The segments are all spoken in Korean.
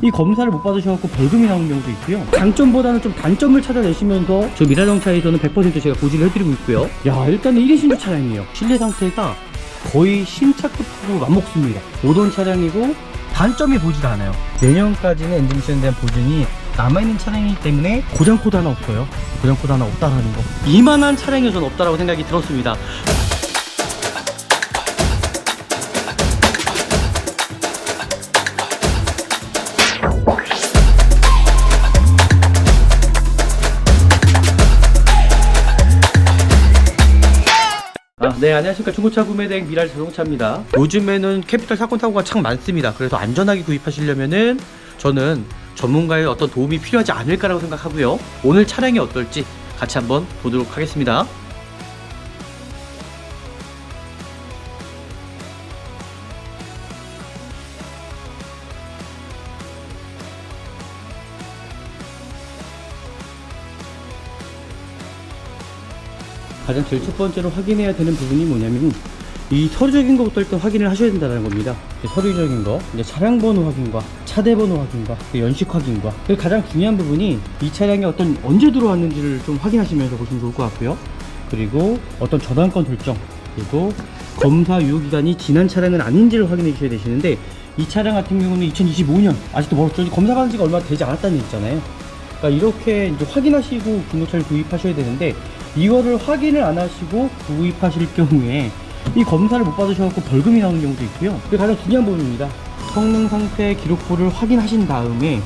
이 검사를 못 받으셔서 벌금이 나오는 경우도 있고요. 장점보다는 좀 단점을 찾아내시면서 저 미라자동차에서는 100% 제가 고지를 해드리고 있고요. 야, 일단은 1인 신조 차량이에요. 실내 상태가 거의 신차급하고 맞먹습니다. 모던 차량이고 단점이 보지가 않아요. 내년까지는 엔진 미션에 대한 보증이 남아있는 차량이기 때문에 고장 코드 하나 없어요. 고장 코드 하나 없다라는 거. 이만한 차량이 저는 없다라고 생각이 들었습니다. 네, 안녕하십니까. 중고차 구매대행 미라자동차입니다. 요즘에는 캐피탈 사건 사고가 참 많습니다. 그래서 안전하게 구입하시려면은 저는 전문가의 어떤 도움이 필요하지 않을까라고 생각하고요. 오늘 차량이 어떨지 같이 한번 보도록 하겠습니다. 가장 제일 첫 번째로 확인해야 되는 부분이 뭐냐면 이 서류적인 것부터 일단 확인을 하셔야 된다는 겁니다. 서류적인 거, 이제 차량 번호 확인과 차대 번호 확인과 연식 확인과, 그리고 가장 중요한 부분이 이 차량이 언제 들어왔는지를 좀 확인하시면서 보시면 좋을 것 같고요. 그리고 어떤 저당권 설정, 그리고 검사 유효기간이 지난 차량은 아닌지를 확인해 주셔야 되시는데, 이 차량 같은 경우는 2025년 아직도 멀었죠. 검사 받은 지가 얼마 되지 않았다는 얘기잖아요. 그러니까 이렇게 이제 확인하시고 중고차를 구입하셔야 되는데, 이거를 확인을 안 하시고 구입하실 경우에 이 검사를 못 받으셔서 벌금이 나오는 경우도 있고요. 그게 가장 중요한 부분입니다. 성능 상태 기록부를 확인하신 다음에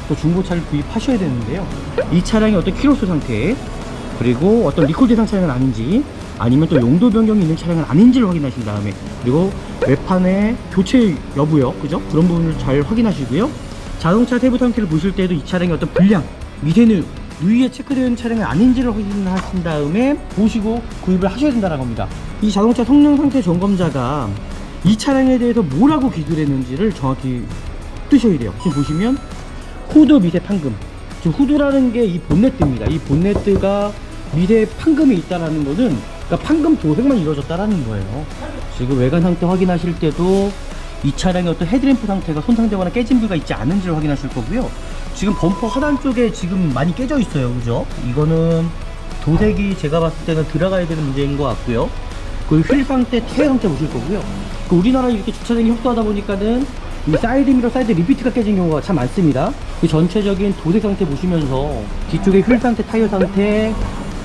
또 중고차를 구입하셔야 되는데요. 이 차량이 어떤 키로수 상태, 그리고 어떤 리콜 대상 차량은 아닌지, 아니면 또 용도 변경이 있는 차량은 아닌지를 확인하신 다음에, 그리고 외판의 교체 여부요, 그죠? 그런 부분을 잘 확인하시고요. 자동차 세부 상태를 보실 때도 이 차량이 어떤 불량, 미세누, 누이에 체크되어 있는 차량이 아닌지를 확인하신 다음에 보시고 구입을 하셔야 된다는 겁니다. 이 자동차 성능 상태 점검자가 이 차량에 대해서 뭐라고 기술을 했는지를 정확히 뜨셔야 돼요. 지금 보시면 후드 미세 판금, 지금 후드라는 게 이 본네트입니다. 이 본네트가 미세 판금이 있다라는 거는, 그러니까 판금 도색만 이루어졌다라는 거예요. 지금 외관 상태 확인하실 때도 이 차량의 어떤 헤드램프 상태가 손상되거나 깨진 부위가 있지 않은지를 확인하실 거고요. 지금 범퍼 하단 쪽에 지금 많이 깨져 있어요, 그죠? 이거는 도색이 제가 봤을 때는 들어가야 되는 문제인 것 같고요. 그리고 휠 상태, 타이어 상태 보실 거고요. 우리나라 이렇게 주차장이 협소하다 보니까는 이 사이드 미러, 사이드 리피트가 깨진 경우가 참 많습니다. 이 전체적인 도색 상태 보시면서 뒤쪽에 휠 상태, 타이어 상태,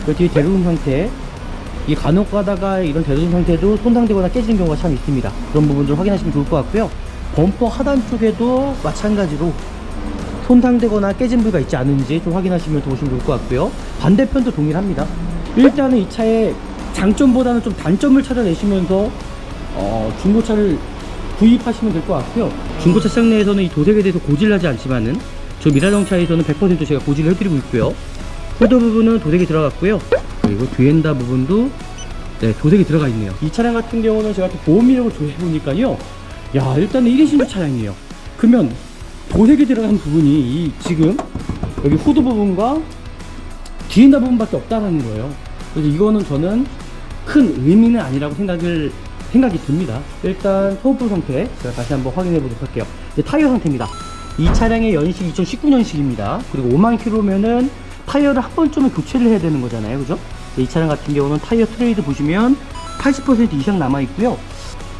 그 뒤에 대로등 상태, 이 간혹 가다가 이런 대로등 상태도 손상되거나 깨지는 경우가 참 있습니다. 그런 부분들 확인하시면 좋을 것 같고요. 범퍼 하단 쪽에도 마찬가지로 손상되거나 깨진 부위가 있지 않은지 좀 확인하시면 보시면 좋을 것 같고요. 반대편도 동일합니다. 일단은 이 차의 장점보다는 좀 단점을 찾아내시면서 중고차를 구입하시면 될 것 같고요. 중고차 시장 내에서는 이 도색에 대해서 고지를 하지 않지만은 저 미라자동차에서는 100% 제가 고지를 해드리고 있고요. 후드 부분은 도색이 들어갔고요. 그리고 뒤엔다 부분도 도색이 들어가 있네요. 이 차량 같은 경우는 제가 또 보험 이력을 조회해보니까요, 야, 일단은 1인 신조 차량이에요. 그러면 도색이 들어간 부분이 지금 여기 후드 부분과 뒤엔다 부분밖에 없다는 거예요. 그래서 이거는 저는 큰 의미는 아니라고 생각이 듭니다. 일단 터보 상태 제가 다시 한번 확인해 보도록 할게요. 이제 타이어 상태입니다. 이 차량의 연식 2019년식입니다. 그리고 5만 킬로면은 타이어를 한 번쯤은 교체를 해야 되는 거잖아요, 그죠? 이 차량 같은 경우는 타이어 트레이드 보시면 80% 이상 남아 있고요.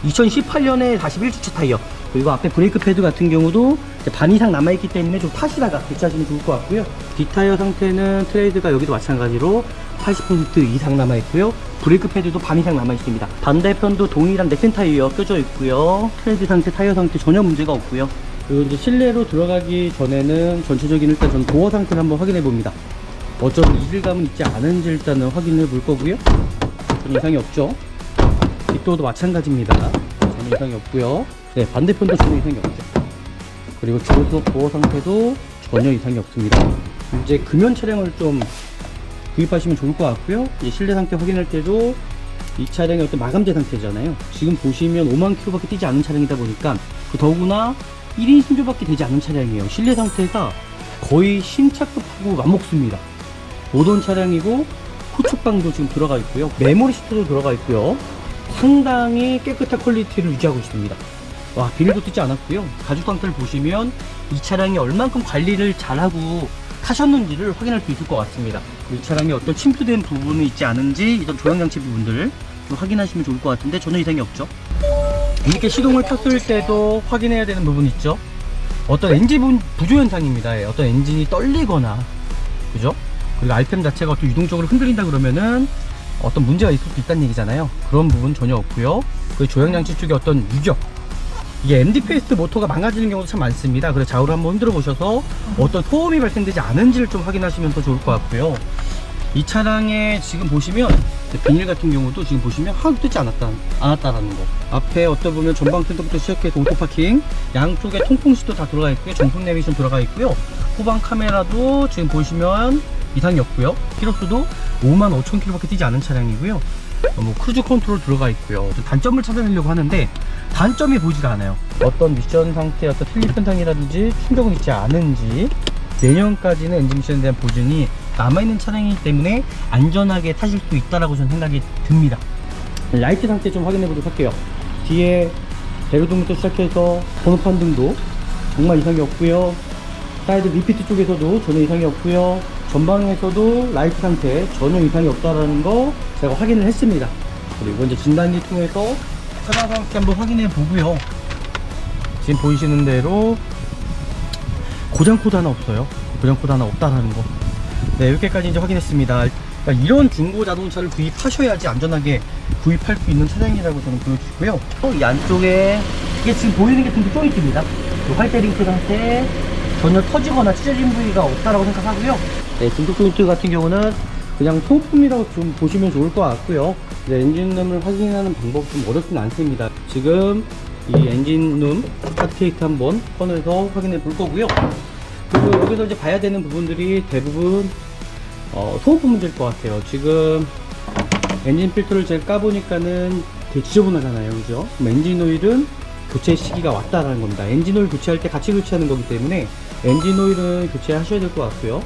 2018년에 41주차 타이어, 그리고 앞에 브레이크 패드 같은 경우도 반 이상 남아있기 때문에 좀 타시다가 교체하시면 좋을 것 같고요. 뒷타이어 상태는 트레이드가 여기도 마찬가지로 80% 이상 남아있고요. 브레이크 패드도 반 이상 남아있습니다. 반대편도 동일한 넥센 타이어 껴져 있고요. 트레이드 상태, 타이어 상태 전혀 문제가 없고요. 그리고 이제 실내로 들어가기 전에는 전체적인 일단 전 도어 상태를 한번 확인해 봅니다. 어떤 이질감은 있지 않은지 일단은 확인해 볼 거고요. 전혀 이상이 없죠. 뒷도어도 마찬가지입니다. 전혀 이상이 없고요. 네, 반대편도 전혀 이상이 없죠. 그리고 조수석 도어 상태도 전혀 이상이 없습니다. 이제 금연 차량을 좀 구입하시면 좋을 것 같고요. 이제 실내 상태 확인할 때도 이 차량의 어떤 마감재 상태잖아요. 지금 보시면 5만 킬로밖에 뛰지 않은 차량이다 보니까, 더구나 1인 신조밖에 되지 않은 차량이에요. 실내 상태가 거의 신차급하고 맞먹습니다. 모던 차량이고 후측방도 지금 들어가 있고요. 메모리 시트도 들어가 있고요. 상당히 깨끗한 퀄리티를 유지하고 있습니다. 와, 비닐도 뜯지 않았고요. 가죽 상태를 보시면 이 차량이 얼만큼 관리를 잘하고 타셨는지를 확인할 수 있을 것 같습니다. 이 차량에 어떤 침투된 부분이 있지 않은지 이런 조향장치 부분들을 좀 확인하시면 좋을 것 같은데 전혀 이상이 없죠. 이렇게 시동을 켰을 때도 확인해야 되는 부분 있죠. 어떤 엔진 부조 현상입니다. 어떤 엔진이 떨리거나, 그죠? 그리고 RPM 자체가 또 유동적으로 흔들린다 그러면은 어떤 문제가 있을 수 있다는 얘기잖아요. 그런 부분 전혀 없고요. 그 조향장치 쪽에 어떤 유격, 이게 MDPS 모터가 망가지는 경우도 참 많습니다. 그래서 좌우로 한번 흔들어 보셔서 어떤 소음이 발생되지 않은지를 좀 확인하시면 더 좋을 것 같고요. 이 차량에 지금 보시면 비닐 같은 경우도 지금 보시면 하나도 뜯지 않았다라는 거. 앞에 어떤 보면 전방 센터부터 시작해서 오토파킹, 양쪽에 통풍시도 다 들어가 있고요. 정품 내비게이션 들어가 있고요. 후방 카메라도 지금 보시면 이상이 없고요. 키로수도 55,000km 밖에 뛰지 않은 차량이고요. 뭐 크루즈 컨트롤 들어가 있고요. 단점을 찾아내려고 하는데 단점이 보이질 않아요. 어떤 미션 상태, 어떤 슬립 현상이라든지 충격은 있지 않은지, 내년까지는 엔진 미션에 대한 보증이 남아있는 차량이기 때문에 안전하게 타실 수 있다라고 저는 생각이 듭니다. 라이트 상태 좀 확인해 보도록 할게요. 뒤에 대로등부터 시작해서 번호판 등도 정말 이상이 없고요. 사이드 리피트 쪽에서도 전혀 이상이 없고요. 전방에서도 라이트 상태 전혀 이상이 없다라는 거 제가 확인을 했습니다. 그리고 이제 진단기 통해서 차량 상태 한번 확인해 보고요. 지금 보이시는 대로 고장 코드 하나 없어요. 고장 코드 하나 없다라는 거. 네, 이렇게까지 이제 확인했습니다. 그러니까 이런 중고 자동차를 구입하셔야지 안전하게 구입할 수 있는 차량이라고 저는 보여주고요. 또 이 안쪽에 이게 지금 보이는 게 등도 조인트입니다. 화이트 링크 상태 전혀 터지거나 찢어진 부위가 없다라고 생각하고요. 네, 등도 조인트 같은 경우는 그냥 소품이라고 좀 보시면 좋을 것 같고요. 네, 엔진룸을 확인하는 방법 좀 어렵진 않습니다. 지금 이 엔진룸 스타트케이트 한번 꺼내서 확인해 볼 거고요. 그리고 여기서 이제 봐야 되는 부분들이 대부분 소모품 문제일 것 같아요. 지금 엔진 필터를 제가 까보니까는 되게 지저분하잖아요, 그죠? 그럼 엔진 오일은 교체 시기가 왔다라는 겁니다. 엔진 오일 교체할 때 같이 교체하는 거기 때문에 엔진 오일은 교체하셔야 될 것 같고요.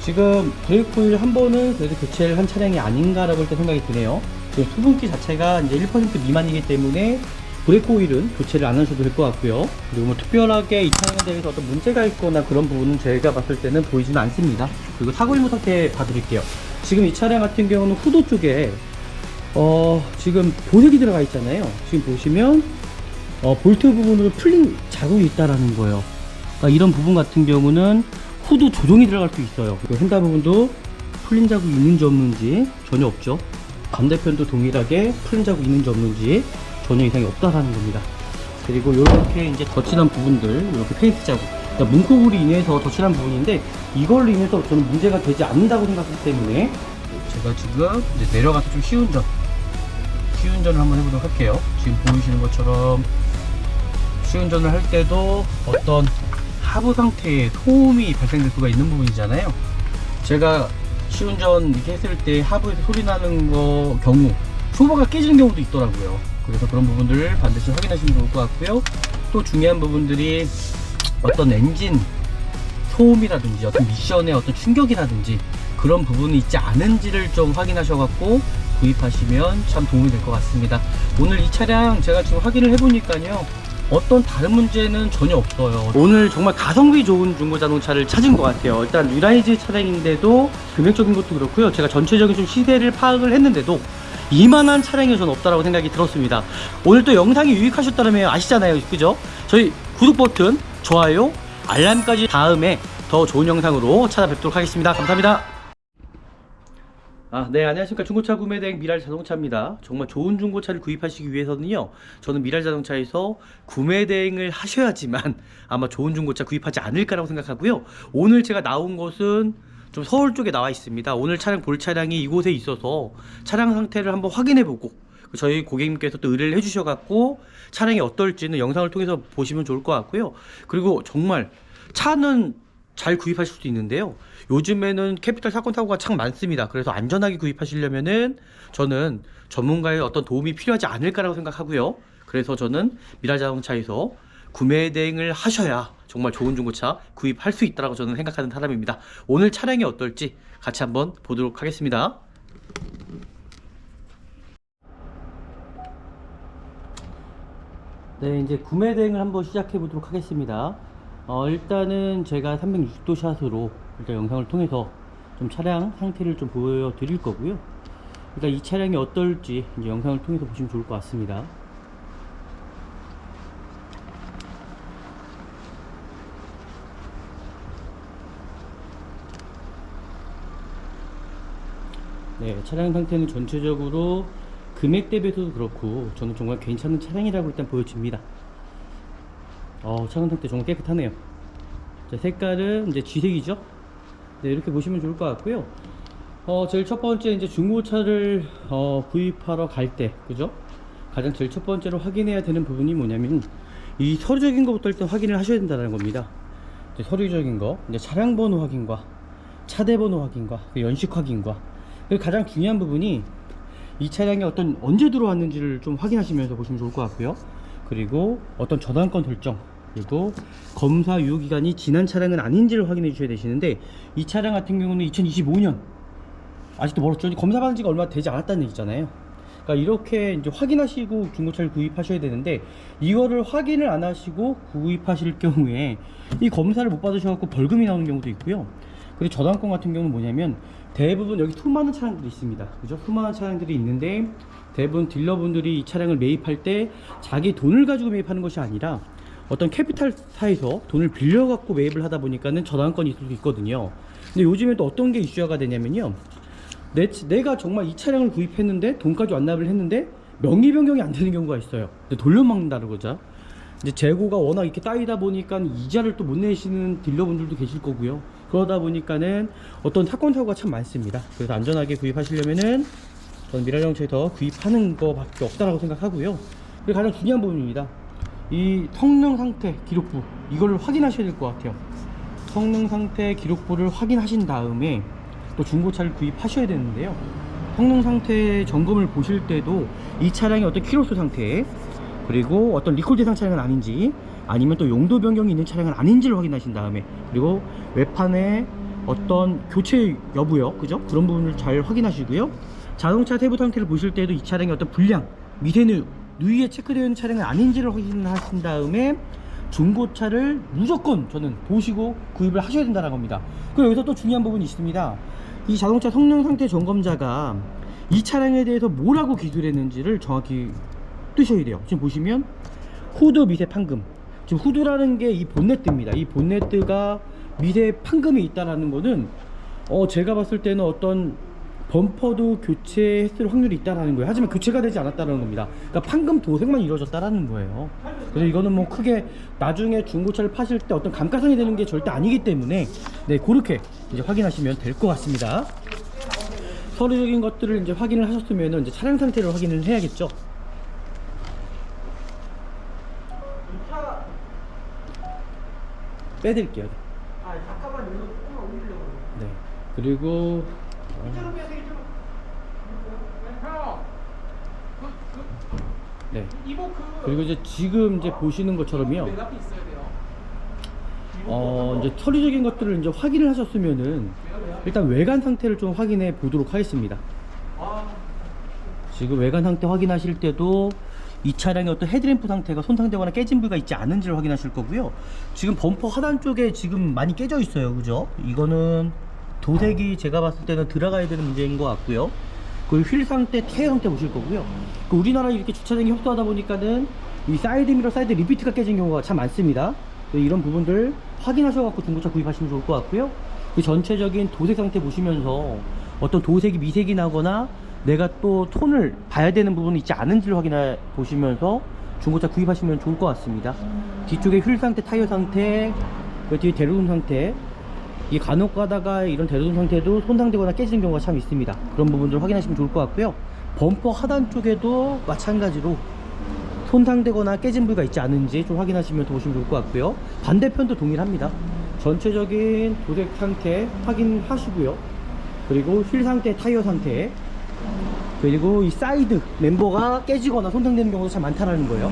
지금 브레이크 오일 한 번은 그래도 교체를 한 차량이 아닌가라고 일단 생각이 드네요. 지금 수분기 자체가 이제 1% 미만이기 때문에 브레이크 오일은 교체를 안 하셔도 될 것 같고요. 그리고 뭐 특별하게 이 차량에 대해서 어떤 문제가 있거나 그런 부분은 제가 봤을 때는 보이지는 않습니다. 그리고 사고 일부 상태 봐드릴게요. 지금 이 차량 같은 경우는 후드 쪽에 지금 보색이 들어가 있잖아요. 지금 보시면 볼트 부분으로 풀린 자국이 있다라는 거예요. 그러니까 이런 부분 같은 경우는 후드 조종이 들어갈 수 있어요. 그리고 휀다 부분도 풀린 자국이 있는지 없는지 전혀 없죠. 반대편도 동일하게 풀린 자국이 있는지 없는지 전혀 이상이 없다라는 겁니다. 그리고 이렇게 이제 덧칠한 부분들, 이렇게 페인트 자국, 그러니까 문콕으로 인해서 덧칠한 부분인데 이걸로 인해서 저는 문제가 되지 않는다고 생각하기 때문에 제가 지금 이제 내려가서 좀 시운전을 한번 해보도록 할게요. 지금 보이시는 것처럼 시운전을 할 때도 어떤 하부 상태에 소음이 발생될 수가 있는 부분이잖아요. 제가 시운전 이렇게 했을 때 하부에서 소리 나는 경우 쇼버가 깨지는 경우도 있더라고요. 그래서 그런 부분들을 반드시 확인하시면 좋을 것 같고요. 또 중요한 부분들이 어떤 엔진 소음이라든지 어떤 미션의 어떤 충격이라든지 그런 부분이 있지 않은지를 좀 확인하셔갖고 구입하시면 참 도움이 될 것 같습니다. 오늘 이 차량 제가 지금 확인을 해보니까요, 어떤 다른 문제는 전혀 없어요. 오늘 정말 가성비 좋은 중고 자동차를 찾은 것 같아요. 일단 뉴라이즈 차량인데도 금액적인 것도 그렇고요. 제가 전체적인 좀 시세를 파악을 했는데도 이만한 차량이 저는 없다라고 생각이 들었습니다. 오늘 또 영상이 유익하셨다면 아시잖아요, 그죠? 저희 구독 버튼, 좋아요, 알람까지 다음에 더 좋은 영상으로 찾아뵙도록 하겠습니다. 감사합니다. 네, 안녕하십니까. 중고차 구매대행 미랄자동차입니다. 정말 좋은 중고차를 구입하시기 위해서는요, 저는 미랄자동차에서 구매대행을 하셔야지만 아마 좋은 중고차 구입하지 않을까라고 생각하고요. 오늘 제가 나온 곳은 좀 서울 쪽에 나와 있습니다. 오늘 볼 차량이 이곳에 있어서 차량 상태를 한번 확인해보고 저희 고객님께서 또 의뢰를 해주셔갖고 차량이 어떨지는 영상을 통해서 보시면 좋을 것 같고요. 그리고 정말 차는 잘 구입하실 수도 있는데요, 요즘에는 캐피탈 사건 사고가 참 많습니다. 그래서 안전하게 구입하시려면은 저는 전문가의 어떤 도움이 필요하지 않을까라고 생각하고요. 그래서 저는 미랄자동차에서 구매 대행을 하셔야 정말 좋은 중고차 구입할 수 있다고 저는 생각하는 사람입니다. 오늘 차량이 어떨지 같이 한번 보도록 하겠습니다. 네, 이제 구매 대행을 한번 시작해 보도록 하겠습니다. 일단은 제가 360도 샷으로 일단 영상을 통해서 좀 차량 상태를 좀 보여드릴 거고요. 일단 이 차량이 어떨지 이제 영상을 통해서 보시면 좋을 것 같습니다. 네, 차량 상태는 전체적으로 금액 대비해서도 그렇고 저는 정말 괜찮은 차량이라고 일단 보여집니다. 차량 상태 정말 깨끗하네요. 자, 색깔은 이제 쥐색이죠. 네, 이렇게 보시면 좋을 것 같고요. 제일 첫 번째 이제 중고차를 구입하러 갈 때, 그죠? 가장 제일 첫 번째로 확인해야 되는 부분이 뭐냐면 이 서류적인 것부터 일단 확인을 하셔야 된다는 겁니다. 이제 서류적인 거, 이제 차량 번호 확인과 차대 번호 확인과 연식 확인과, 그리고 가장 중요한 부분이 이 차량이 언제 들어왔는지를 좀 확인하시면서 보시면 좋을 것 같고요. 그리고 어떤 저당권 설정, 그리고 검사 유효기간이 지난 차량은 아닌지를 확인해 주셔야 되시는데, 이 차량 같은 경우는 2025년 아직도 멀었죠. 검사 받은 지가 얼마 되지 않았다는 얘기잖아요. 그러니까 이렇게 이제 확인하시고 중고차를 구입하셔야 되는데, 이거를 확인을 안 하시고 구입하실 경우에 이 검사를 못 받으셔서 벌금이 나오는 경우도 있고요. 그리고 저당권 같은 경우는 뭐냐면 대부분 여기 수많은 차량들이 있습니다. 그죠? 수많은 차량들이 있는데 대부분 딜러분들이 이 차량을 매입할 때 자기 돈을 가지고 매입하는 것이 아니라 어떤 캐피탈사에서 돈을 빌려 갖고 매입을 하다 보니까는 저당권이 있을 수 있거든요. 근데 요즘에 또 어떤 게 이슈화가 되냐면요, 내가 정말 이 차량을 구입했는데 돈까지 완납을 했는데 명의 변경이 안 되는 경우가 있어요. 근데 돌려막는다는 거죠. 이제 재고가 워낙 이렇게 쌓이다 보니까 이자를 또 못 내시는 딜러분들도 계실 거고요. 그러다 보니까는 어떤 사건 사고가 참 많습니다. 그래서 안전하게 구입하시려면은 저는 미라자동차에서 구입하는 거밖에 없다라고 생각하고요. 그리고 가장 중요한 부분입니다. 이 성능 상태 기록부, 이걸 확인하셔야 될 것 같아요. 성능 상태 기록부를 확인하신 다음에 또 중고차를 구입하셔야 되는데요, 성능 상태 점검을 보실 때도 이 차량의 어떤 키로수 상태, 그리고 어떤 리콜 대상 차량은 아닌지, 아니면 또 용도 변경이 있는 차량은 아닌지를 확인하신 다음에, 그리고 외판에 어떤 교체 여부요, 그죠? 그런 부분을 잘 확인하시고요. 자동차 세부 상태를 보실 때도 이 차량의 어떤 불량, 미세누, 누이에 체크되어 있는 차량은 아닌지를 확인하신 다음에 중고차를 무조건 저는 보시고 구입을 하셔야 된다는 겁니다. 그리고 여기서 또 중요한 부분이 있습니다. 이 자동차 성능 상태 점검자가 이 차량에 대해서 뭐라고 기술했는지를 정확히 뜨셔야 돼요. 지금 보시면 후드 미세 판금, 지금 후드라는 게 이 본네트입니다. 이 본네트가 미세 판금이 있다라는 거는 제가 봤을 때는 어떤 범퍼도 교체했을 확률이 있다라는 거예요. 하지만 교체가 되지 않았다는 겁니다. 그러니까 판금 도색만 이루어졌다라는 거예요. 그래서 이거는 뭐 크게 나중에 중고차를 파실 때 어떤 감가상이 되는 게 절대 아니기 때문에, 네, 그렇게 이제 확인하시면 될 것 같습니다. 서류적인 것들을 이제 확인을 하셨으면 이제 차량 상태를 확인을 해야겠죠. 빼드릴게요. 잠깐만 이거 조금만 올리려고. 네. 그리고 이쪽으로 빼세요, 이쪽으로. 네. 이거 그리고 이제 지금 이제 보시는 것처럼요. 맨 앞에 있어야 돼요. 이제 서류적인 것들을 이제 확인을 하셨으면은 일단 외관 상태를 좀 확인해 보도록 하겠습니다. 지금 외관 상태 확인하실 때도 이 차량의 어떤 헤드램프 상태가 손상되거나 깨진 부위가 있지 않은지를 확인하실 거고요. 지금 범퍼 하단 쪽에 지금 많이 깨져 있어요, 그죠? 이거는 도색이 제가 봤을 때는 들어가야 되는 문제인 것 같고요. 그리고 휠 상태, 타이어 상태 보실 거고요. 우리나라 이렇게 주차장이 협소하다 보니까는 이 사이드 미러, 사이드 리피트가 깨진 경우가 참 많습니다. 이런 부분들 확인하셔갖고 중고차 구입하시면 좋을 것 같고요. 그 전체적인 도색 상태 보시면서 어떤 도색이 미색이 나거나 내가 또 톤을 봐야 되는 부분이 있지 않은지를 확인해 보시면서 중고차 구입하시면 좋을 것 같습니다. 뒤쪽에 휠 상태, 타이어 상태, 그 뒤에 대로등 상태, 이 간혹 가다가 이런 대로등 상태도 손상되거나 깨지는 경우가 참 있습니다. 그런 부분들을 확인하시면 좋을 것 같고요. 범퍼 하단 쪽에도 마찬가지로 손상되거나 깨진 부위가 있지 않은지 좀 확인하시면 더 보시면 좋을 것 같고요. 반대편도 동일합니다. 전체적인 도색 상태 확인하시고요. 그리고 휠 상태, 타이어 상태, 그리고 이 사이드 멤버가 깨지거나 손상되는 경우가 참 많다는 거예요.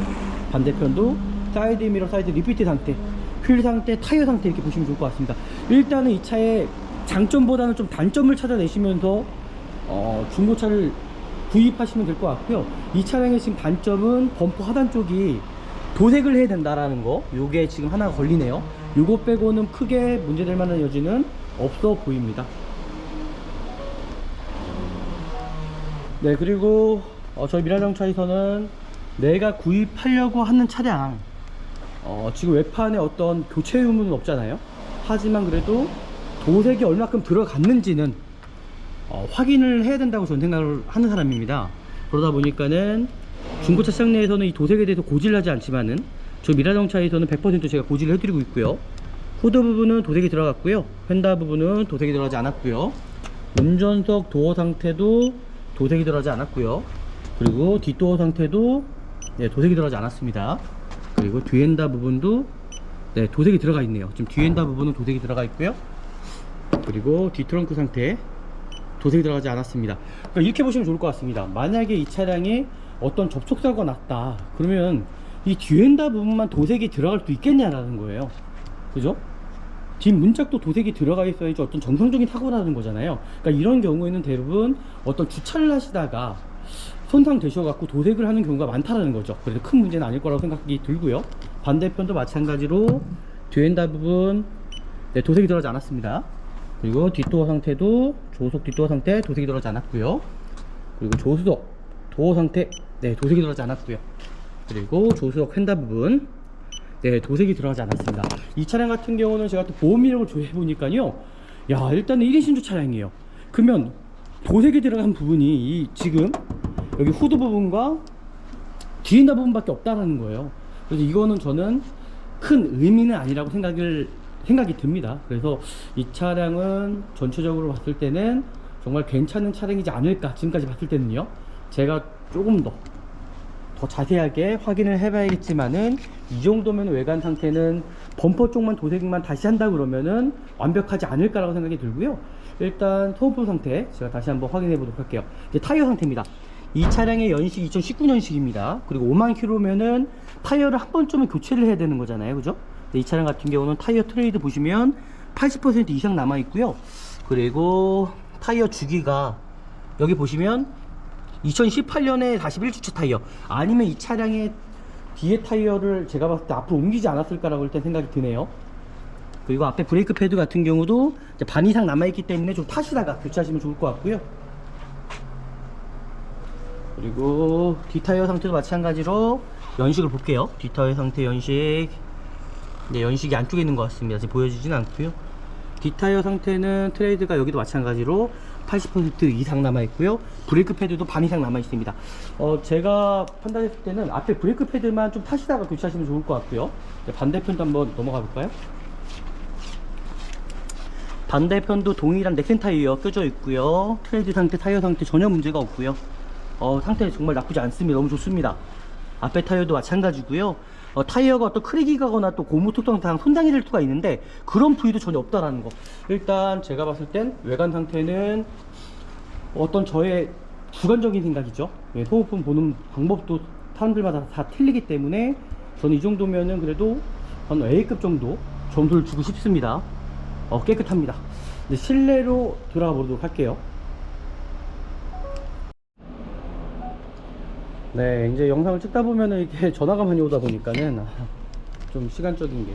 반대편도 사이드 미러, 사이드 리피트 상태, 휠 상태, 타이어 상태 이렇게 보시면 좋을 것 같습니다. 일단은 이 차의 장점보다는 좀 단점을 찾아내시면서 중고차를 구입하시면 될 것 같고요. 이 차량의 지금 단점은 범퍼 하단 쪽이 도색을 해야 된다라는 거, 요게 지금 하나 걸리네요. 요거 빼고는 크게 문제될 만한 여지는 없어 보입니다. 네, 그리고 저희 미라자동차에서는 내가 구입하려고 하는 차량 지금 외판에 어떤 교체 의무는 없잖아요. 하지만 그래도 도색이 얼마큼 들어갔는지는 확인을 해야 된다고 저는 생각을 하는 사람입니다. 그러다 보니까는 중고차 시장 내에서는 이 도색에 대해서 고지를 하지 않지만은 저 미라자동차에서는 100% 제가 고지를 해드리고 있고요. 후드 부분은 도색이 들어갔고요, 휀다 부분은 도색이 들어가지 않았고요, 운전석 도어 상태도 도색이 들어가지 않았고요, 그리고 뒷도어 상태도 도색이 들어가지 않았습니다. 그리고 뒤엔다 부분도 도색이 들어가 있네요. 지금 뒤엔다 부분은 도색이 들어가 있고요, 그리고 뒷트렁크 상태 도색이 들어가지 않았습니다. 그러니까 이렇게 보시면 좋을 것 같습니다. 만약에 이 차량에 어떤 접촉사고가 났다 그러면 이 뒤엔다 부분만 도색이 들어갈 수 있겠냐라는 거예요. 그죠? 뒷 문짝도 도색이 들어가 있어야지 어떤 정상적인 사고가 나는 거잖아요. 그러니까 이런 경우에는 대부분 어떤 주차를 하시다가 손상되셔갖고 도색을 하는 경우가 많다라는 거죠. 그래서 큰 문제는 아닐 거라고 생각이 들고요. 반대편도 마찬가지로 뒤엔다 부분 도색이 들어가지 않았습니다. 그리고 뒷도어 상태도 조수석 뒷도어 상태 도색이 들어가지 않았고요. 그리고 조수석 도어 상태 도색이 들어가지 않았고요. 그리고 조수석 휀다 부분 도색이 들어가지 않았습니다. 이 차량 같은 경우는 제가 또 보험 이력을 조회해 보니까요, 야, 일단은 1인 신주 차량이에요. 그러면 도색이 들어간 부분이 지금 여기 후드 부분과 뒤엔다 부분밖에 없다라는 거예요. 그래서 이거는 저는 큰 의미는 아니라고 생각이 듭니다. 그래서 이 차량은 전체적으로 봤을 때는 정말 괜찮은 차량이지 않을까. 지금까지 봤을 때는요, 제가 조금 더 자세하게 확인을 해봐야겠지만은 이 정도면 외관 상태는 범퍼 쪽만 도색만 다시 한다 그러면은 완벽하지 않을까라고 생각이 들고요. 일단 소모품 상태 제가 다시 한번 확인해 보도록 할게요. 이제 타이어 상태입니다. 이 차량의 연식 2019년식입니다. 그리고 5만 킬로면은 타이어를 한 번쯤은 교체를 해야 되는 거잖아요, 그죠? 이 차량 같은 경우는 타이어 트레이드 보시면 80% 이상 남아 있고요. 그리고 타이어 주기가 여기 보시면 2018년에 41주차 타이어, 아니면 이 차량의 뒤에 타이어를 제가 봤을 때 앞으로 옮기지 않았을까라고 일단 생각이 드네요. 그리고 앞에 브레이크 패드 같은 경우도 이제 반 이상 남아있기 때문에 좀 타시다가 교체하시면 좋을 것 같고요. 그리고 뒷타이어 상태도 마찬가지로 연식을 볼게요. 뒷타이어 상태 연식, 연식이 안쪽에 있는 것 같습니다. 지금 보여지진 않고요. 뒷타이어 상태는 트레이드가 여기도 마찬가지로 80% 이상 남아있고요. 브레이크 패드도 반 이상 남아있습니다. 제가 판단했을 때는 앞에 브레이크 패드만 좀 타시다가 교체하시면 좋을 것 같고요. 반대편도 한번 넘어가 볼까요? 반대편도 동일한 넥센 타이어 껴져 있고요. 트레이드 상태, 타이어 상태 전혀 문제가 없고요. 상태 정말 나쁘지 않습니다. 너무 좋습니다. 앞에 타이어도 마찬가지고요. 타이어가 어떤 크랙이 가거나 또 고무 특성상 손상이 될 수가 있는데 그런 부위도 전혀 없다라는 거. 일단 제가 봤을 땐 외관 상태는 어떤 저의 주관적인 생각이죠. 소모품 보는 방법도 사람들마다 다 틀리기 때문에 저는 이 정도면은 그래도 한 A급 정도 점수를 주고 싶습니다. 깨끗합니다. 이제 실내로 들어가 보도록 할게요. 네, 이제 영상을 찍다 보면은 이렇게 전화가 많이 오다 보니까는 좀 시간적인 게.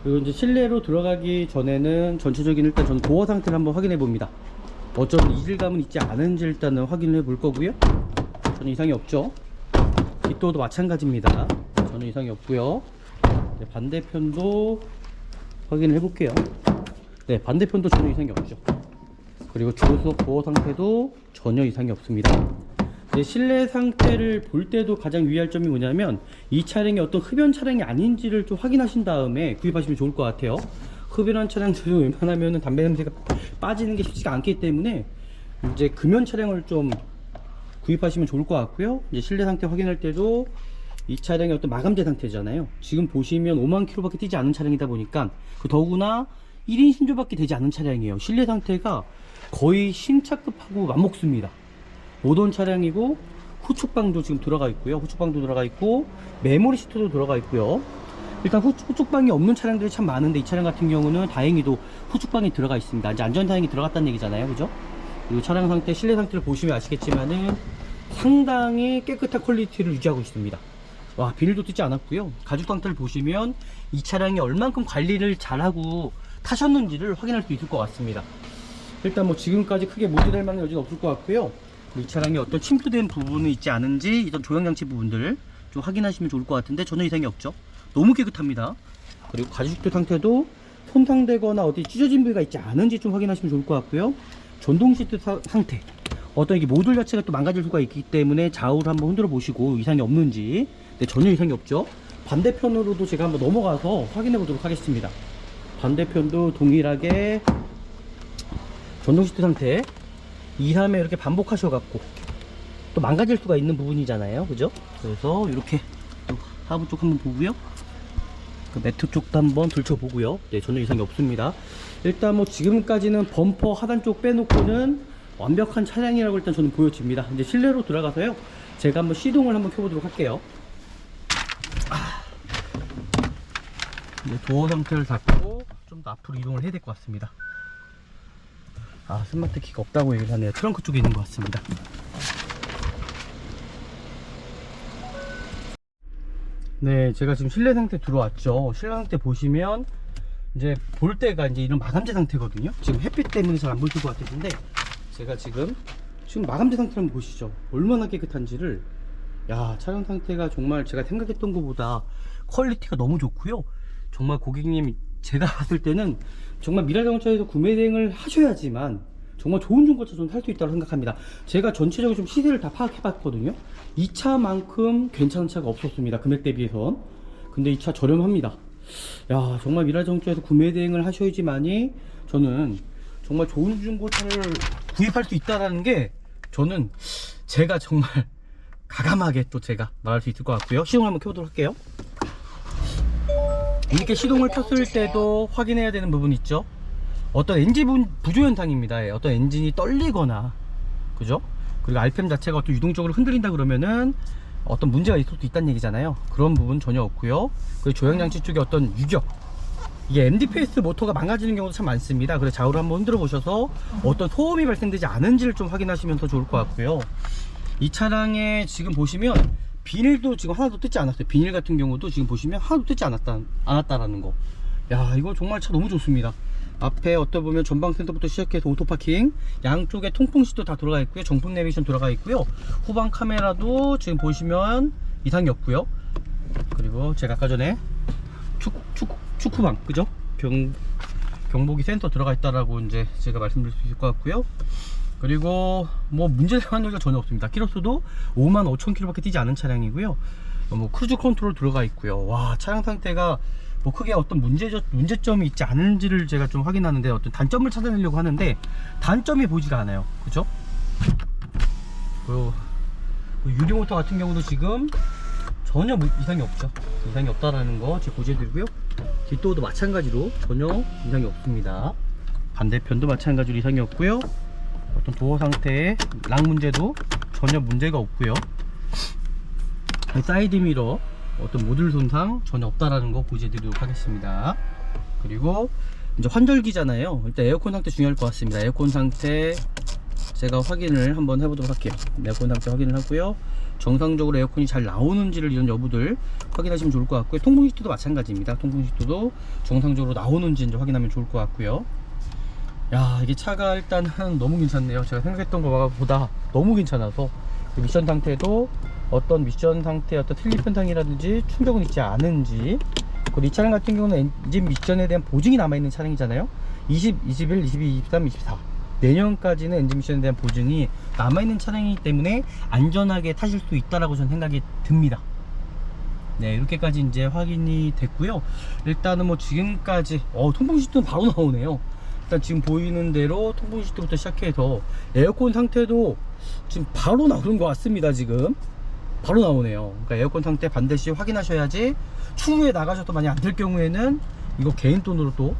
그리고 이제 실내로 들어가기 전에는 전체적인 일단 저는 도어 상태를 한번 확인해 봅니다. 어쩌면 이질감은 있지 않은지 일단은 확인을 해 볼 거고요. 전혀 이상이 없죠. 뒷도어도 마찬가지입니다. 전혀 이상이 없고요. 네, 반대편도 확인을 해 볼게요. 네, 반대편도 전혀 이상이 없죠. 그리고 조수석 도어 상태도 전혀 이상이 없습니다. 실내 상태를 볼 때도 가장 유의할 점이 뭐냐면 이 차량이 어떤 흡연 차량이 아닌지를 좀 확인하신 다음에 구입하시면 좋을 것 같아요. 흡연한 차량들은 웬만하면 담배 냄새가 빠지는 게 쉽지가 않기 때문에 이제 금연 차량을 좀 구입하시면 좋을 것 같고요. 이제 실내 상태 확인할 때도 이 차량의 어떤 마감재 상태잖아요. 지금 보시면 5만 킬로밖에 뛰지 않은 차량이다 보니까 더구나 1인 신조밖에 되지 않은 차량이에요. 실내 상태가 거의 신차급하고 맞먹습니다. 모던 차량이고 후축방도 지금 들어가 있고요. 후축방도 들어가 있고 메모리 시트도 들어가 있고요. 일단 후축방이 없는 차량들이 참 많은데 이 차량 같은 경우는 다행히도 후축방이 들어가 있습니다. 이제 안전다행히 들어갔다는 얘기잖아요, 그죠? 그리고 차량 상태, 실내 상태를 보시면 아시겠지만은 상당히 깨끗한 퀄리티를 유지하고 있습니다. 와, 비닐도 뜯지 않았고요. 가죽 상태를 보시면 이 차량이 얼만큼 관리를 잘하고 타셨는지를 확인할 수 있을 것 같습니다. 일단 뭐 지금까지 크게 문제될 만한 여지는 없을 것 같고요. 이 차량에 어떤 침투된 부분이 있지 않은지, 이런 조향장치 부분들 좀 확인하시면 좋을 것 같은데 전혀 이상이 없죠. 너무 깨끗합니다. 그리고 가죽 시트 상태도 손상되거나 어디 찢어진 부위가 있지 않은지 좀 확인하시면 좋을 것 같고요. 전동 시트 상태, 어떤 이게 모듈 자체가 또 망가질 수가 있기 때문에 좌우를 한번 흔들어 보시고 이상이 없는지. 네, 전혀 이상이 없죠. 반대편으로도 제가 한번 넘어가서 확인해 보도록 하겠습니다. 반대편도 동일하게 전동 시트 상태, 2, 3회 이렇게 반복하셔갖고 또 망가질 수가 있는 부분이잖아요, 그죠? 그래서 이렇게 또 하부 쪽 한번 보고요, 그 매트 쪽도 한번 들춰보고요. 네, 전혀 이상이 없습니다. 일단 뭐 지금까지는 범퍼 하단 쪽 빼놓고는 완벽한 차량이라고 일단 저는 보여집니다. 이제 실내로 들어가서요, 제가 한번 시동을 한번 켜보도록 할게요. 이제 도어 상태를 닫고 좀 더 앞으로 이동을 해야 될 것 같습니다. 아, 스마트 키가 없다고 얘기를 하네요. 트렁크 쪽에 있는 것 같습니다. 네, 제가 지금 실내 상태 들어왔죠. 실내 상태 보시면 이제 볼 때가 이제 이런 마감재 상태거든요. 지금 햇빛 때문에 잘 안 보실 것 같으신데, 제가 지금 마감재 상태를 한번 보시죠. 얼마나 깨끗한지를. 야, 차량 상태가 정말 제가 생각했던 것보다 퀄리티가 너무 좋고요. 정말 고객님, 제가 봤을 때는 정말 미라자동차에서 구매 대행을 하셔야지만 정말 좋은 중고차 좀 살 수 있다고 생각합니다. 제가 전체적으로 좀 시세를 다 파악해 봤거든요. 이 차만큼 괜찮은 차가 없었습니다, 금액 대비해선. 근데 이 차 저렴합니다. 야, 정말 미라자동차에서 구매 대행을 하셔야지만이 저는 정말 좋은 중고차를 구입할 수 있다는 게, 저는 제가 정말 가감하게 또 제가 말할 수 있을 것 같고요. 시동을 한번 켜보도록 할게요. 이렇게 시동을 켰을 때도 확인해야 되는 부분이 있죠. 어떤 엔진 부조 현상입니다. 예, 어떤 엔진이 떨리거나, 그죠? 그리고 RPM 자체가 어떤 유동적으로 흔들린다 그러면은 어떤 문제가 있을 수도 있다는 얘기잖아요. 그런 부분 전혀 없고요. 그리고 조향장치 쪽에 어떤 유격, 이게 MDPS 모터가 망가지는 경우도 참 많습니다. 그래서 좌우로 한번 흔들어 보셔서 어떤 소음이 발생되지 않은지를 좀 확인하시면 더 좋을 것 같고요. 이 차량에 지금 보시면 비닐도 지금 하나도 뜯지 않았어요. 비닐 같은 경우도 지금 보시면 하나도 뜯지 않았다라는 거. 야, 이거 정말 차 너무 좋습니다. 앞에 어떻게 보면 전방 센서부터 시작해서 오토파킹, 양쪽에 통풍 시트도 다 들어가 있고요. 정품 내비게이션 들어가 있고요. 후방 카메라도 지금 보시면 이상이 없고요. 그리고 제가 아까 전에 축구방, 그죠? 경보기 센서 들어가 있다라고 이제 제가 말씀드릴 수 있을 것 같고요. 그리고 뭐 문제될 만한 여지가 전혀 없습니다. 키로수도 55,000km 밖에 뛰지 않은 차량이고요. 뭐 크루즈 컨트롤 들어가 있고요. 와, 차량 상태가 뭐 크게 어떤 문제점이 있지 않은지를 제가 좀 확인하는데, 어떤 단점을 찾아내려고 하는데 단점이 보이지가 않아요, 그죠? 그리고 유리모터 같은 경우도 지금 전혀 이상이 없죠. 이상이 없다라는 거 제가 고지해드리고요. 뒷도어도 마찬가지로 전혀 이상이 없습니다. 반대편도 마찬가지로 이상이 없고요. 어떤 도어 상태의 락 문제도 전혀 문제가 없고요. 사이드 미러 어떤 모듈 손상 전혀 없다라는 거 고지해드리도록 하겠습니다. 그리고 이제 환절기잖아요. 일단 에어컨 상태 중요할 것 같습니다. 에어컨 상태 제가 확인을 한번 해보도록 할게요. 에어컨 상태 확인을 하고요. 정상적으로 에어컨이 잘 나오는지를, 이런 여부들 확인하시면 좋을 것 같고요. 통풍 시트도 마찬가지입니다. 통풍 시트도 정상적으로 나오는지 이제 확인하면 좋을 것 같고요. 야, 이게 차가 일단은 너무 괜찮네요. 제가 생각했던 것보다 너무 괜찮아서. 미션 상태도 어떤 미션 상태 어떤 틀립 현상이라든지 충격은 있지 않은지. 그리고 이 차량 같은 경우는 엔진 미션에 대한 보증이 남아있는 차량이잖아요. 20, 21, 22, 23, 24 내년까지는 엔진 미션에 대한 보증이 남아있는 차량이기 때문에 안전하게 타실 수 있다라고 저는 생각이 듭니다. 네, 이렇게까지 이제 확인이 됐고요. 일단은 뭐 지금까지 통풍 시트는 바로 나오네요. 일단 지금 보이는 대로 통풍 시트부터 시작해서 에어컨 상태도 지금 바로 나오는 것 같습니다. 지금 바로 나오네요. 그러니까 에어컨 상태 반드시 확인하셔야지, 추후에 나가셔도 만약 안 될 경우에는 이거 개인 돈으로 또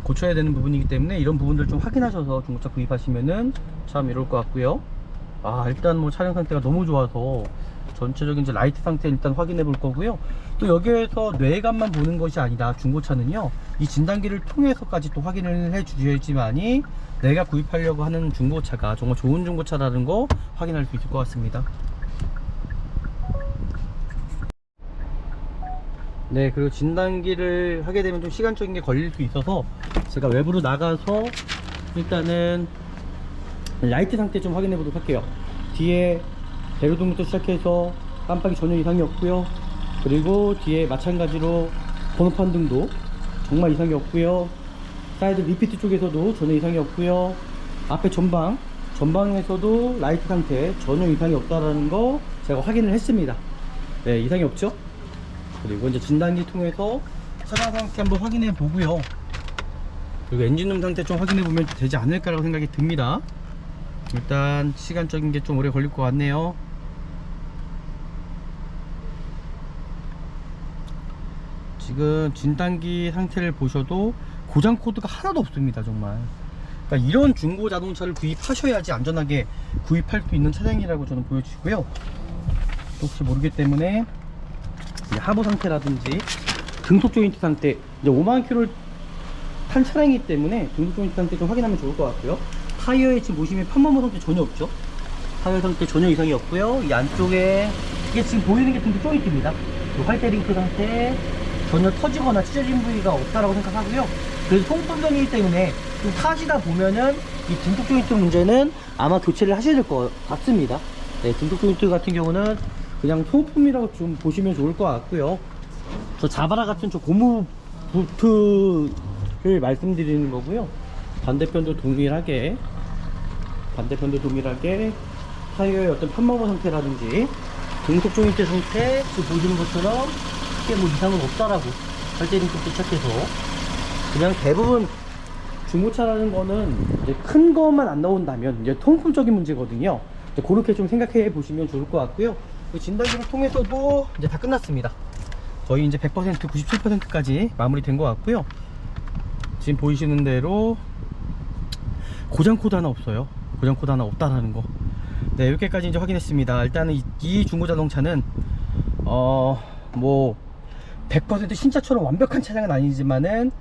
고쳐야 되는 부분이기 때문에 이런 부분들 좀 확인하셔서 중고차 구입하시면은 참 이럴 것 같고요. 아, 일단 뭐 차량 상태가 너무 좋아서 전체적인 이제 라이트 상태 일단 확인해 볼 거고요. 또 여기에서 뇌감만 보는 것이 아니라 중고차는요, 이 진단기를 통해서까지 또 확인을 해 주셔야지만이 내가 구입하려고 하는 중고차가 정말 좋은 중고차라는 거 확인할 수 있을 것 같습니다. 네, 그리고 진단기를 하게 되면 좀 시간적인 게 걸릴 수 있어서 제가 외부로 나가서 일단은 라이트 상태 좀 확인해 보도록 할게요. 뒤에 대로등부터 시작해서 깜빡이 전혀 이상이 없고요. 그리고 뒤에 마찬가지로 번호판 등도 정말 이상이 없고요. 사이드 리피트 쪽에서도 전혀 이상이 없고요. 앞에 전방에서도 라이트 상태 전혀 이상이 없다라는 거 제가 확인을 했습니다. 네, 이상이 없죠. 그리고 이제 진단기 통해서 차량 상태 한번 확인해 보고요. 그리고 엔진룸 상태 좀 확인해 보면 되지 않을까라고 생각이 듭니다. 일단 시간적인 게 좀 오래 걸릴 것 같네요. 지금 진단기 상태를 보셔도 고장 코드가 하나도 없습니다. 정말, 그러니까 이런 중고 자동차를 구입하셔야지 안전하게 구입할 수 있는 차량이라고 저는 보여주시고요. 혹시 모르기 때문에 하부 상태라든지 등속 조인트 상태, 이제 5만 킬로를 탄 차량이기 때문에 등속 조인트 상태 좀 확인하면 좋을 것 같고요. 타이어에 지금 보시면 편마모 상태 전혀 없죠. 타이어 상태 전혀 이상이 없고요. 이 안쪽에 이게 지금 보이는 게 등속 조인트입니다. 활대 링크 상태 전혀 터지거나 찢어진 부위가 없다라고 생각하고요. 그래서 통풍성이기 때문에 좀 타시다 보면은 이 등속 조인트 문제는 아마 교체를 하셔야 될 것 같습니다. 네, 등속 조인트 같은 경우는 그냥 소모품이라고 좀 보시면 좋을 것 같고요. 저 자바라 같은 저 고무 볼트를 말씀드리는 거고요. 반대편도 동일하게 타이어의 어떤 편마모 상태라든지 등속 조인트 상태 지금 보시는 것처럼 크게 뭐 이상은 없다라고 할때링크부터 시작해서 그냥 대부분 중고차라는 거는 이제 큰 것만 안 나온다면 이제 통풍적인 문제거든요. 이제 그렇게 좀 생각해 보시면 좋을 것 같고요. 진단기를 통해서도 이제 다 끝났습니다. 거의 이제 100% 97%까지 마무리된 것 같고요. 지금 보이시는 대로 고장 코드 하나 없어요. 고장 코드 하나 없다라는 거. 네, 이렇게까지 이제 확인했습니다. 일단은 이 중고 자동차는 뭐 100% 신차처럼 완벽한 차량은 아니지만은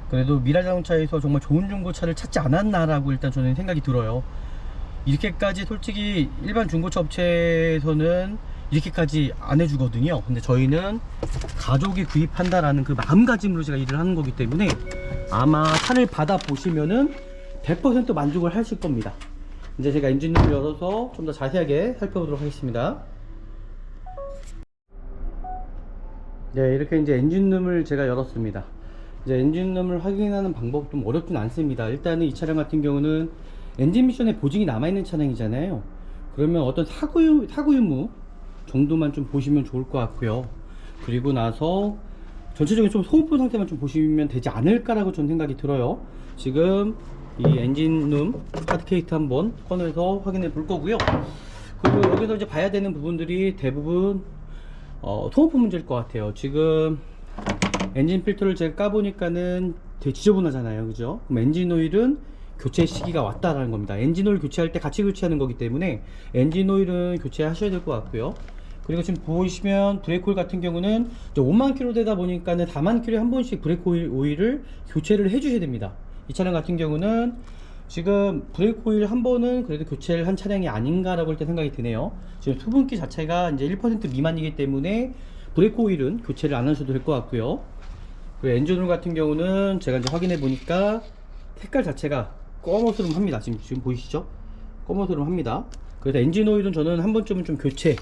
그래도 미라 자동차에서 정말 좋은 중고차를 찾지 않았나라고 일단 저는 생각이 들어요. 이렇게까지 솔직히 일반 중고차 업체에서는 이렇게까지 안 해주거든요. 근데 저희는 가족이 구입한다라는 그 마음가짐으로 제가 일을 하는 거기 때문에 아마 차를 받아 보시면은 100% 만족을 하실 겁니다. 이제 제가 엔진룸을 열어서 좀 더 자세하게 살펴보도록 하겠습니다. 네, 이렇게 이제 엔진룸을 제가 열었습니다. 이제 엔진룸을 확인하는 방법이 좀 어렵진 않습니다. 일단은 이 차량 같은 경우는 엔진 미션에 보증이 남아있는 차량이잖아요. 그러면 어떤 사고 유무 정도만 좀 보시면 좋을 것 같고요. 그리고 나서 전체적인 좀 소모품 상태만 좀 보시면 되지 않을까라고 저는 생각이 들어요. 지금 이 엔진룸 하드케이트 한번 꺼내서 확인해 볼 거고요. 그리고 여기서 이제 봐야 되는 부분들이 대부분 소모품 문제일 것 같아요. 지금 엔진 필터를 제가 까보니까는 되게 지저분하잖아요. 그죠? 그럼 엔진 오일은 교체 시기가 왔다라는 겁니다. 엔진 오일 교체할 때 같이 교체하는 거기 때문에 엔진 오일은 교체하셔야 될 것 같고요. 그리고 지금 보시면 브레이크 오일 같은 경우는 5만 킬로 되다 보니까는 4만 킬로에 한 번씩 브레이크 오일을 교체를 해 주셔야 됩니다. 이 차량 같은 경우는 지금 브레이크 오일 한 번은 그래도 교체를 한 차량이 아닌가라고 일단 생각이 드네요. 지금 수분기 자체가 이제 1% 미만이기 때문에 브레이크 오일은 교체를 안 하셔도 될 것 같고요. 그리고 엔진오일 같은 경우는 제가 이제 확인해 보니까 색깔 자체가 검어스름합니다. 지금 보이시죠? 검어스름합니다. 그래서 엔진오일은 저는 한 번쯤은 좀 교체,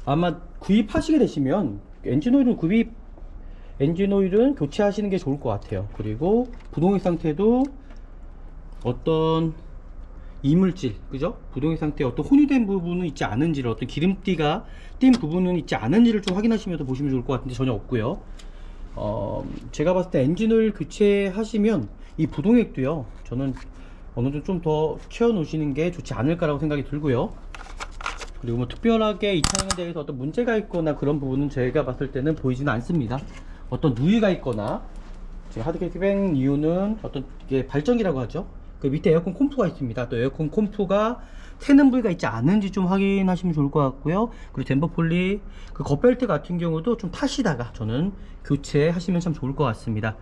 아마 구입하시게 되시면 엔진오일은 교체하시는 게 좋을 것 같아요. 그리고 부동액 상태도 어떤 이물질, 그죠? 부동액 상태에 어떤 혼유된 부분은 있지 않은지를, 어떤 기름띠가 띈 부분은 있지 않은지를 좀 확인하시면서 보시면 좋을 것 같은데 전혀 없고요. 제가 봤을 때 엔진오일 교체하시면 이 부동액도요, 저는 어느 정도 좀 더 채워 놓으시는 게 좋지 않을까라고 생각이 들고요. 그리고 뭐 특별하게 이 차량에 대해서 어떤 문제가 있거나 그런 부분은 제가 봤을 때는 보이지는 않습니다. 어떤 누유가 있거나, 지금 하드캐티 뺀 이유는 어떤 이게 발전기라고 하죠. 그 밑에 에어컨 콤프가 있습니다. 또 에어컨 콤프가 새는 부위가 있지 않은지 좀 확인하시면 좋을 것 같고요. 그리고 댐버 폴리 그 겉벨트 같은 경우도 좀 타시다가 저는 교체하시면 참 좋을 것 같습니다.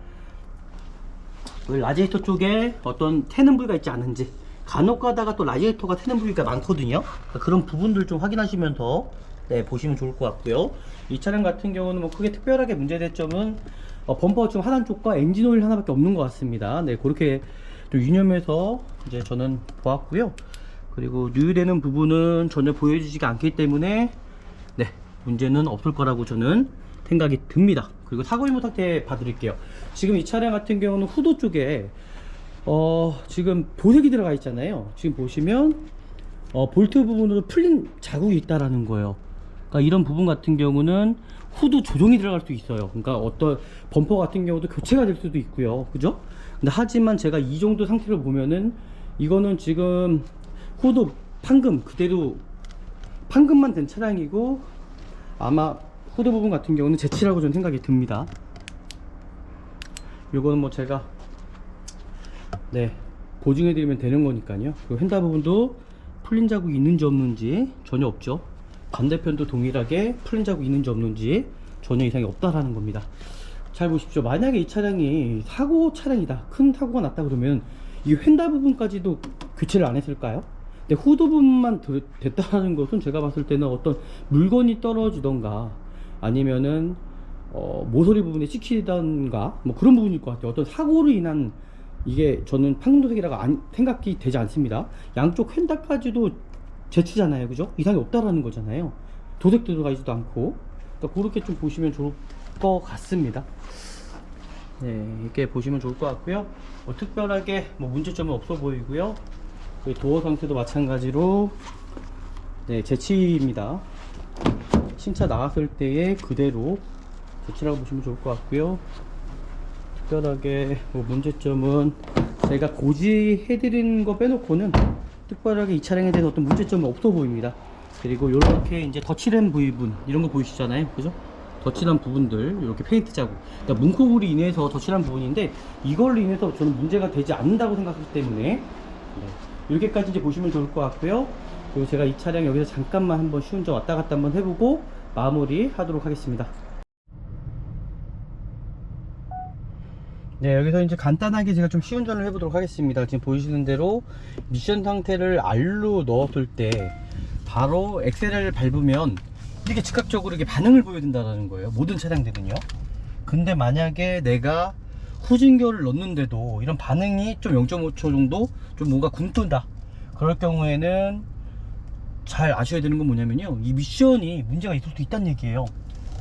라디에이터 쪽에 어떤 새는 부위가 있지 않은지, 간혹 가다가 또 라디에이터가 새는 부위가 많거든요. 그런 부분들 좀 확인하시면서 네, 보시면 좋을 것 같고요. 이 차량 같은 경우는 뭐 크게 특별하게 문제될 점은 범퍼 좀 하단 쪽과 엔진 오일 하나밖에 없는 것 같습니다. 네, 그렇게 좀 유념해서 이제 저는 보았고요. 그리고 누유되는 부분은 전혀 보여주지가 않기 때문에 네, 문제는 없을 거라고 저는 생각이 듭니다. 그리고 사고 유무 상태 봐드릴게요. 지금 이 차량 같은 경우는 후드 쪽에 지금 보색이 들어가 있잖아요. 지금 보시면 볼트 부분으로 풀린 자국이 있다라는 거예요. 그러니까 이런 부분 같은 경우는 후드 조정이 들어갈 수 있어요. 그러니까 어떤 범퍼 같은 경우도 교체가 될 수도 있고요. 그죠? 근데 하지만 제가 이 정도 상태를 보면은 이거는 지금 후드 판금 그대로 판금만 된 차량이고 아마 후드 부분 같은 경우는 재치라고 저는 생각이 듭니다. 요거는 뭐 제가 네 보증해 드리면 되는 거니까요. 그 휀다 부분도 풀린 자국이 있는지 없는지 전혀 없죠. 반대편도 동일하게 풀린 자국이 있는지 없는지 전혀 이상이 없다라는 겁니다. 잘 보십시오. 만약에 이 차량이 사고 차량이다, 큰 사고가 났다 그러면 이 휀다 부분까지도 교체를 안 했을까요? 근데 후드 부분만 됐다는 것은 제가 봤을 때는 어떤 물건이 떨어지던가 아니면은 모서리 부분에 찍히던가 뭐 그런 부분일 것 같아요. 어떤 사고로 인한 이게 저는 판금도색이라고 생각이 되지 않습니다. 양쪽 휀다까지도 제치잖아요, 그죠? 이상이 없다라는 거잖아요. 도색 들어가 있지도 않고. 그러니까 그렇게 좀 보시면 좋을 것 같습니다. 네, 이렇게 보시면 좋을 것 같고요. 뭐 특별하게 뭐 문제점은 없어 보이고요. 도어 상태도 마찬가지로 네, 제치입니다. 신차 나왔을 때의 그대로 제치라고 보시면 좋을 것 같고요. 특별하게 뭐 문제점은 제가 고지해드린 거 빼놓고는 특별하게 이 차량에 대해서 어떤 문제점은 없어 보입니다. 그리고 이렇게 이제 덧칠한 부분 이런 거 보이시잖아요, 그죠? 덧칠한 부분들 이렇게 페인트 자국, 그러니까 문콕으로 인해서 덧칠한 부분인데 이걸로 인해서 저는 문제가 되지 않는다고 생각하기 때문에 네, 이렇게까지 이제 보시면 좋을 것 같고요. 그리고 제가 이 차량 여기서 잠깐만 한번 시운전 왔다 갔다 한번 해보고 마무리 하도록 하겠습니다. 네, 여기서 이제 간단하게 제가 좀 시운전을 해보도록 하겠습니다. 지금 보이시는 대로 미션 상태를 R로 넣었을 때 바로 엑셀을 밟으면 이렇게 즉각적으로 이렇게 반응을 보여준다는 거예요. 모든 차량들은요. 근데 만약에 내가 후진교를 넣는데도 이런 반응이 좀 0.5초 정도 좀 뭔가 굼뜬다, 그럴 경우에는 잘 아셔야 되는 건 뭐냐면요, 이 미션이 문제가 있을 수 있다는 얘기예요.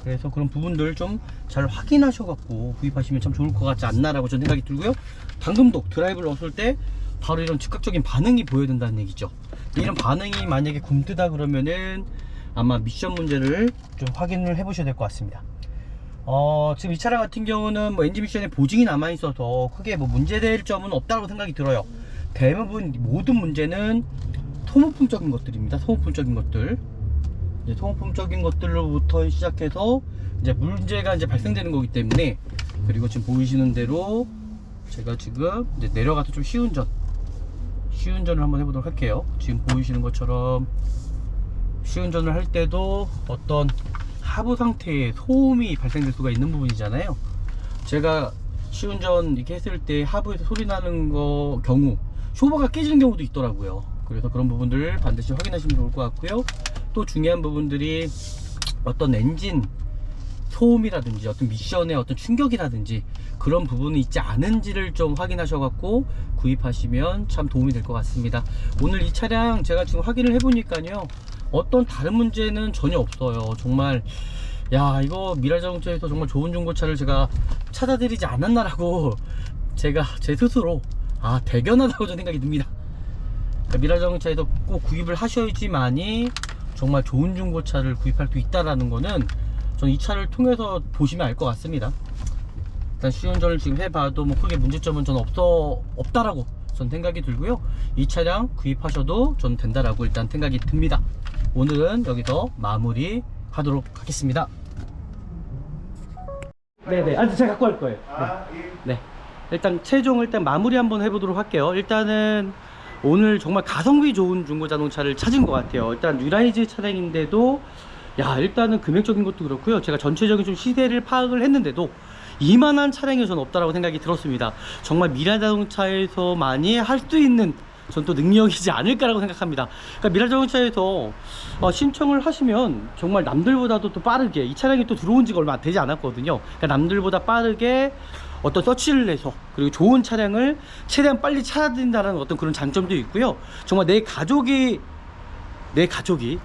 그래서 그런 부분들 좀 잘 확인하셔 갖고 구입하시면 참 좋을 것 같지 않나 라고 저는 생각이 들고요. 방금도 드라이브를 넣었을 때 바로 이런 즉각적인 반응이 보여야 된다는 얘기죠. 이런 반응이 만약에 굼뜨다 그러면은 아마 미션 문제를 좀 확인을 해 보셔야 될 것 같습니다. 지금 이 차량 같은 경우는 뭐 엔진 미션에 보증이 남아 있어서 크게 뭐 문제될 점은 없다고 생각이 들어요. 대부분 모든 문제는 소모품적인 것들입니다. 소모품적인 것들, 이제 소모품적인 것들로부터 시작해서 이제 문제가 이제 발생되는 거기 때문에. 그리고 지금 보이시는 대로 제가 지금 이제 내려가서 좀 시운전을 한번 해보도록 할게요. 지금 보이시는 것처럼 시운전을 할 때도 어떤 하부 상태에 소음이 발생될 수가 있는 부분이잖아요. 제가 시운전 이렇게 했을 때 하부에서 소리 나는 경우 쇼버가 깨지는 경우도 있더라고요. 그래서 그런 부분들을 반드시 확인하시면 좋을 것 같고요. 또 중요한 부분들이 어떤 엔진 소음이라든지 어떤 미션의 어떤 충격이라든지 그런 부분이 있지 않은지를 좀 확인하셔 갖고 구입하시면 참 도움이 될 것 같습니다. 오늘 이 차량 제가 지금 확인을 해보니까요, 어떤 다른 문제는 전혀 없어요. 정말 야, 이거 미라자동차에서 정말 좋은 중고차를 제가 찾아드리지 않았나라고 제가 제 스스로 대견하다고 저는 생각이 듭니다. 그러니까 미라자동차에서 꼭 구입을 하셔야지만이 정말 좋은 중고차를 구입할 수 있다라는 거는 저는 이 차를 통해서 보시면 알 것 같습니다. 일단 시운전을 지금 해봐도 뭐 크게 문제점은 저는 없다라고 전 생각이 들고요. 이 차량 구입하셔도 저는 된다라고 일단 생각이 듭니다. 오늘은 여기서 마무리 하도록 하겠습니다. 네네, 제가 갖고 갈 거예요. 네. 일단 최종 마무리 한번 해보도록 할게요. 일단은 오늘 정말 가성비 좋은 중고자동차를 찾은 것 같아요. 일단 뉴라이즈 차량인데도 일단은 금액적인 것도 그렇고요. 제가 전체적인 좀 시세를 파악을 했는데도 이만한 차량이 저는 없다라고 생각이 들었습니다. 정말 미라자동차에서만이 할 수 있는 전 또 능력이지 않을까라고 생각합니다. 그러니까 미라자동차에서 신청을 하시면 정말 남들보다도 또 빠르게, 이 차량이 또 들어온 지가 얼마 되지 않았거든요. 그러니까 남들보다 빠르게 어떤 서치를 해서, 그리고 좋은 차량을 최대한 빨리 찾아드린다는 어떤 그런 장점도 있고요. 정말 내 가족이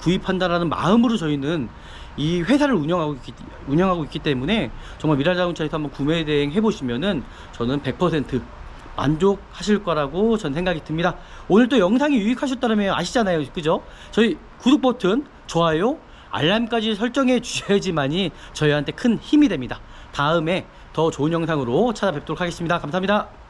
구입한다라는 마음으로 저희는 이 회사를 운영하고 있기 때문에 정말 미라자동차에서 한번 구매 대행 해보시면은 저는 100% 만족하실 거라고 전 생각이 듭니다. 오늘 또 영상이 유익하셨다면 아시잖아요, 그죠? 저희 구독 버튼, 좋아요, 알람까지 설정해 주셔야지만이 저희한테 큰 힘이 됩니다. 다음에 더 좋은 영상으로 찾아뵙도록 하겠습니다. 감사합니다.